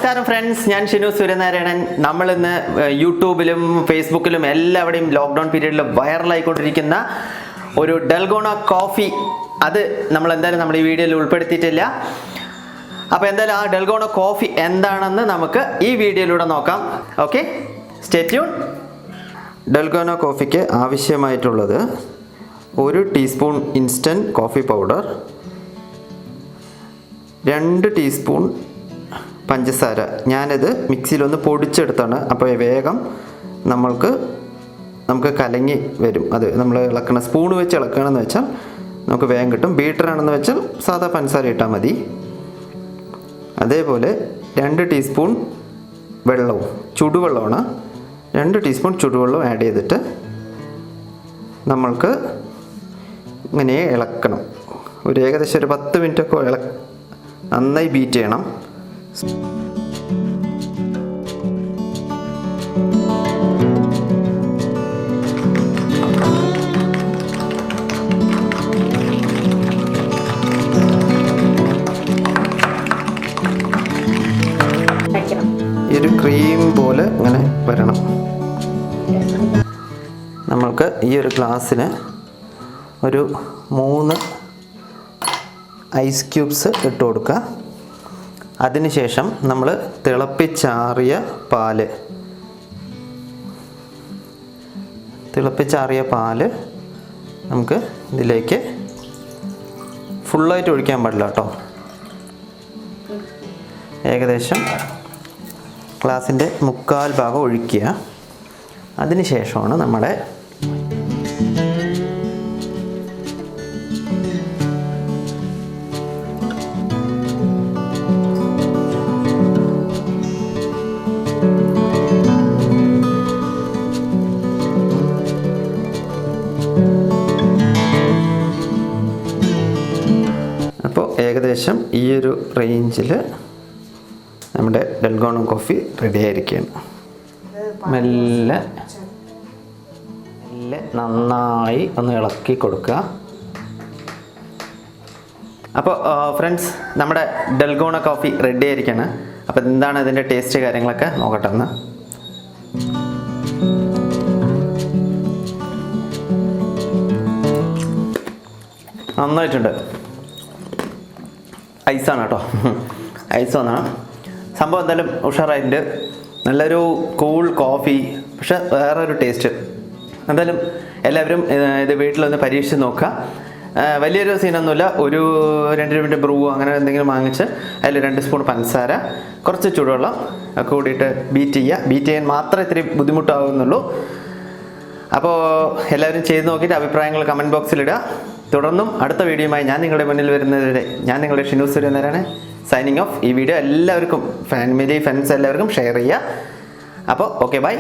നമസ്കാരം ഫ്രണ്ട്സ്, ഞാൻ ഷിനു സൂര്യനാരായണൻ. നമ്മളിന്ന് യൂട്യൂബിലും ഫേസ്ബുക്കിലും എല്ലാവിടെയും ലോക്ക്ഡൗൺ പീരീഡിൽ വൈറലായിക്കൊണ്ടിരിക്കുന്ന ഒരു ഡൽഗോണ കോഫി, അത് നമ്മൾ ഈ വീഡിയോയിൽ ഉൾപ്പെടുത്തിയിട്ടില്ല. അപ്പോൾ എന്തായാലും ആ ഡൽഗോണ കോഫി എന്താണെന്ന് നമുക്ക് ഈ വീഡിയോയിലൂടെ നോക്കാം. Okay, stay tune. ഡൽഗോണ കോഫിക്ക് ആവശ്യമായിട്ടുള്ളത് 1 teaspoon instant coffee powder, 2 teaspoon പഞ്ചസാര. ഞാനിത് മിക്സിയിലൊന്ന് പൊടിച്ചെടുത്താണ്. അപ്പോൾ വേഗം നമുക്ക് കലങ്ങി വരും. അത് നമ്മൾ ഇളക്കണം, സ്പൂൺ വെച്ച് ഇളക്കണമെന്ന് വെച്ചാൽ നമുക്ക് വേഗം കിട്ടും. ബീറ്ററാണെന്ന് വെച്ചാൽ സാധാ പഞ്ചസാര ഇട്ടാൽ മതി. അതേപോലെ 2 ടീസ്പൂൺ വെള്ളവും, ചുടുവെള്ളമാണ്. 2 ടീസ്പൂൺ ചുടുവെള്ളം ആഡ് ചെയ്തിട്ട് നമ്മൾക്ക് ഇങ്ങനെ ഇളക്കണം. ഒരു ഏകദേശം ഒരു 10 മിനിറ്റൊക്കെ നന്നായി ബീറ്റ് ചെയ്യണം. ഈ ഒരു ക്രീം പോലെ ഇങ്ങനെ വരണം. നമ്മൾക്ക് ഈ ഒരു ഗ്ലാസ്സിന് ഒരു 3 ഐസ് ക്യൂബ്സ് ഇട്ട് കൊടുക്കുക. അതിനുശേഷം നമ്മൾ തിളപ്പിച്ചാറിയ പാല് നമുക്ക് ഇതിലേക്ക് ഫുള്ളായിട്ട് ഒഴിക്കാൻ പാടില്ല കേട്ടോ. ഏകദേശം ഗ്ലാസിൻ്റെ 1/4 ഭാഗം ഒഴിക്കുക. അതിനുശേഷമാണ് നമ്മുടെ ഏകദേശം ഈ ഒരു റേഞ്ചിൽ നമ്മുടെ ഡൽഗോണ കോഫി റെഡി ആയിരിക്കുകയാണ്. മെല്ലെ നന്നായി ഒന്ന് ഇളക്കി കൊടുക്കുക. അപ്പോൾ ഫ്രണ്ട്സ്, നമ്മുടെ ഡൽഗോണ കോഫി റെഡി ആയിരിക്കുകയാണ്. അപ്പോൾ എന്താണ് ഇതിൻ്റെ ടേസ്റ്റ് കാര്യങ്ങളൊക്കെ നോക്കട്ടെ ഒന്ന്. നന്നായിട്ടുണ്ട്. ഐസാണ് കേട്ടോ, ഐസ് വന്നാണ് സംഭവം. എന്തായാലും ഉഷാറായിട്ടുണ്ട്. നല്ലൊരു കൂൾ കോഫി, പക്ഷെ വേറൊരു ടേസ്റ്റ്. എന്തായാലും എല്ലാവരും ഇത് വീട്ടിലൊന്ന് പരീക്ഷിച്ച് നോക്കുക. വലിയൊരു സീനൊന്നുമില്ല. ഒരു 2 മിനിറ്റ് ബ്രൂ അങ്ങനെ എന്തെങ്കിലും വാങ്ങിച്ച് അതിൽ 2 സ്പൂൺ പഞ്ചസാര, കുറച്ച് ചൂടുവെള്ളം ഒക്കെ കൂടിയിട്ട് ബീറ്റ് ചെയ്യാൻ മാത്രമേ ഇത്തിരി ബുദ്ധിമുട്ടാവുന്നുള്ളൂ. അപ്പോൾ എല്ലാവരും ചെയ്ത് നോക്കിയിട്ട് അഭിപ്രായങ്ങൾ കമൻറ്റ് ബോക്സിലിടുക. തുടർന്നും അടുത്ത വീഡിയോയുമായി ഞാൻ നിങ്ങളുടെ മുന്നിൽ വരുന്നതുവരെ ഞാൻ നിങ്ങളുടെ ഷിനു സൂര്യനാരായണൻ സൈനിങ് ഓഫ്. ഈ വീഡിയോ എല്ലാവർക്കും, ഫാമിലി ഫ്രണ്ട്സ് എല്ലാവർക്കും ഷെയർ ചെയ്യുക. അപ്പോൾ ഓക്കെ, ബൈ.